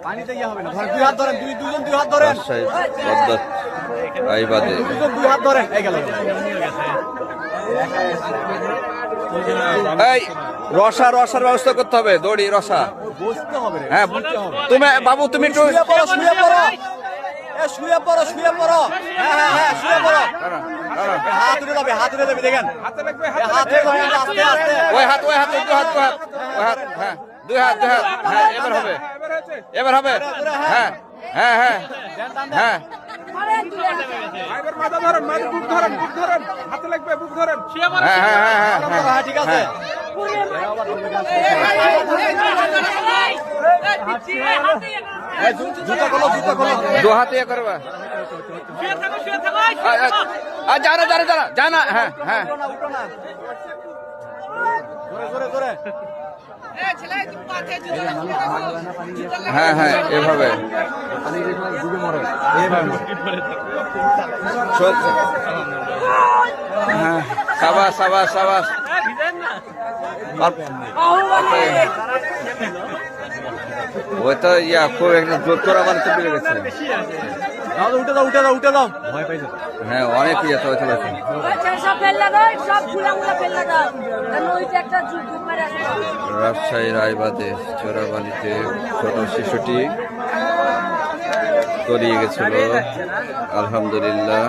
পানিতে ইয়া হবে না, ধরেন দুই হাত ধরেন, দুইজন দুই হাত ধরেন, দুইজন দুই হাত ধরেন, এই গেল। এই রসার ব্যবস্থা করতে হবে, দড়ি রসা বসতে হবে রে, হ্যাঁ। তুমি বাবু তুমি একটু শুয়ে পড়ো, শুয়ে পড়ো, এ শুয়ে পড়ো, শুয়ে পড়ো, হ্যাঁ হ্যাঁ শুয়ে পড়ো। হাত উঠে যাবে, হাত উঠে যাবে, দেখেন হাত উঠে যাবে, আস্তে আস্তে। ওই হাত দুই হাত হ্যাঁ, দুই হাত হ্যাঁ, এবার হবে হ্যাঁ হ্যাঁ হ্যাঁ হ্যাঁ। মাথা ধরেন, বুক ধরেন, হাতে লাগবে, বুক ধরেন। হ্যাঁ হ্যাঁ হ্যাঁ হ্যাঁ হ্যাঁ ঠিক আছে। জুতা খোলো, জুতা খোলো। দু হাতে ইয়ে করবা। জানা হ্যাঁ হ্যাঁ উঠো না, জোরে জোরে জোরে। হ্যাঁ হ্যাঁ এভাবে হ্যাঁ, সাবাস সাবাস সাবাস। ওই তো ইয়া খুব একটা জোর করা মানে তো পেরে গেছে। উঠে দাও, উঠে দাও, উঠে দাও, ভয় পাইছে। হ্যাঁ অনেক ইয়ে তো চলে গেছে। রাজশাহী রায়বাদে চোরাবালিতে ছোট শিশুটি তলিয়ে গেছিল, আলহামদুলিল্লাহ।